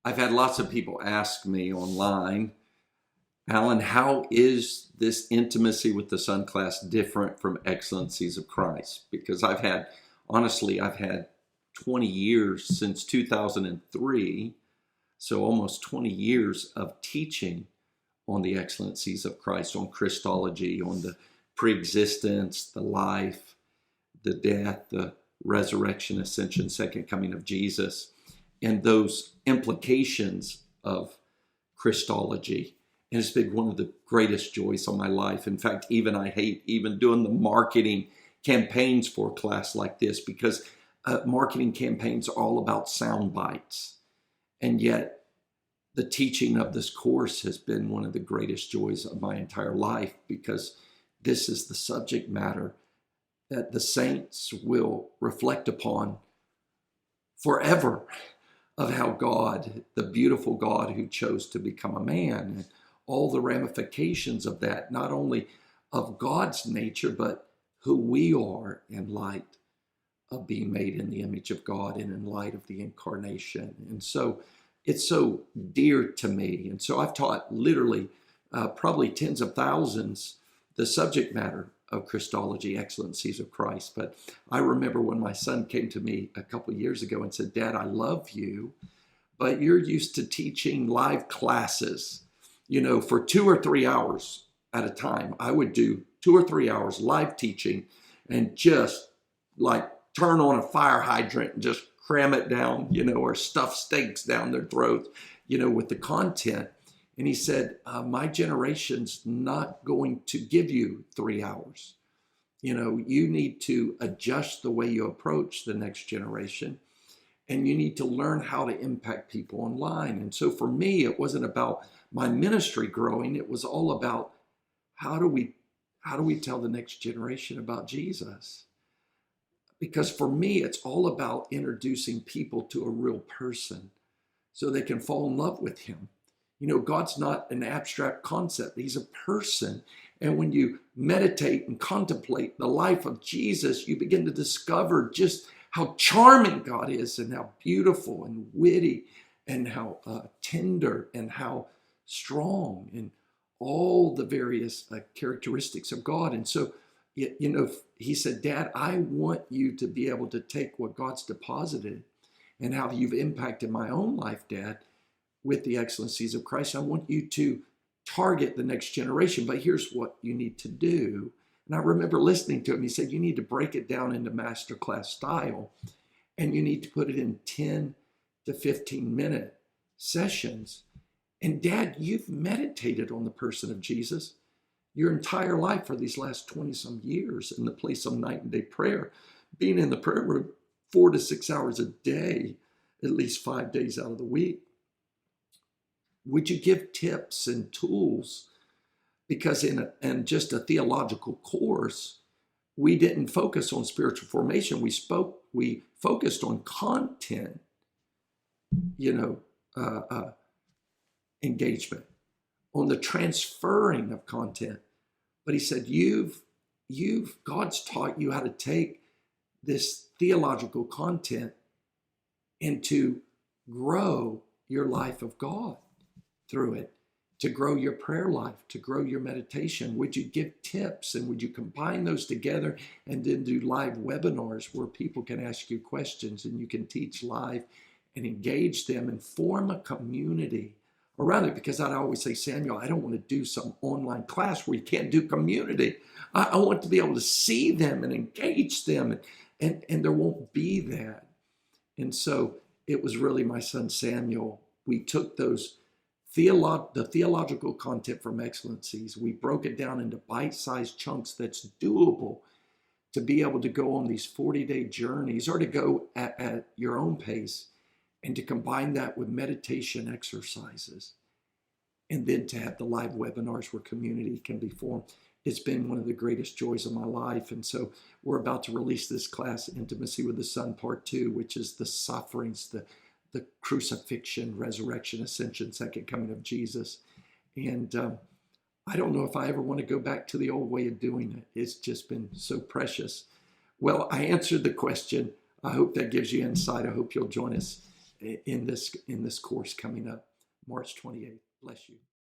I've had lots of people ask me online, Alan, how is this intimacy with the Son class different from Excellencies of Christ? Because I've had 20 years since 2003, so almost 20 years of teaching on the Excellencies of Christ, on Christology, on the preexistence, the life, the death, the resurrection, ascension, second coming of Jesus, and those implications of Christology. And it's been one of the greatest joys of my life. In fact, I hate even doing the marketing campaigns for a class like this, because marketing campaigns are all about sound bites. And yet the teaching of this course has been one of the greatest joys of my entire life, because this is the subject matter that the saints will reflect upon forever, of how God, the beautiful God who chose to become a man, and all the ramifications of that, not only of God's nature, but who we are in light of being made in the image of God and in light of the incarnation. And so it's so dear to me. And so I've taught literally probably tens of thousands the subject matter of Christology, Excellencies of Christ. But I remember when my son came to me a couple of years ago and said, "Dad, I love you, but you're used to teaching live classes, for 2 or 3 hours at a time." I would do 2 or 3 hours live teaching and just like turn on a fire hydrant and just cram it down, or stuff steaks down their throats, with the content. And he said, my generation's not going to give you 3 hours. You need to adjust the way you approach the next generation, and you need to learn how to impact people online. And so for me, it wasn't about my ministry growing. It was all about how do we tell the next generation about Jesus? Because for me, it's all about introducing people to a real person so they can fall in love with him. God's not an abstract concept. He's a person. And when you meditate and contemplate the life of Jesus, you begin to discover just how charming God is, and how beautiful and witty, and how tender, and how strong, and all the various characteristics of God. And so, he said, "Dad, I want you to be able to take what God's deposited and how you've impacted my own life, Dad, with the Excellencies of Christ. I want you to target the next generation, but here's what you need to do." And I remember listening to him. He said, "You need to break it down into masterclass style, and you need to put it in 10 to 15-minute sessions. And Dad, you've meditated on the person of Jesus your entire life for these last 20 some years in the place of night and day prayer, being in the prayer room 4 to 6 hours a day, at least 5 days out of the week. Would you give tips and tools?" Because in just a theological course, we didn't focus on spiritual formation. We focused on content, engagement, on the transferring of content. But he said, God's taught you how to take this theological content and to grow your life of God through it, to grow your prayer life, to grow your meditation. Would you give tips, and would you combine those together and then do live webinars where people can ask you questions and you can teach live and engage them and form a community around it? Because I'd always say, "Samuel, I don't want to do some online class where you can't do community. I want to be able to see them and engage them, and there won't be that." And so it was really my son Samuel. We took those the theological content from Excellencies. We broke it down into bite-sized chunks that's doable to be able to go on these 40-day journeys, or to go at your own pace, and to combine that with meditation exercises, and then to have the live webinars where community can be formed. It's been one of the greatest joys of my life. And so we're about to release this class, Intimacy with the Son, Part 2, which is the sufferings, the crucifixion, resurrection, ascension, second coming of Jesus. And I don't know if I ever want to go back to the old way of doing it. It's just been so precious. Well, I answered the question. I hope that gives you insight. I hope you'll join us in this course coming up March 28th. Bless you.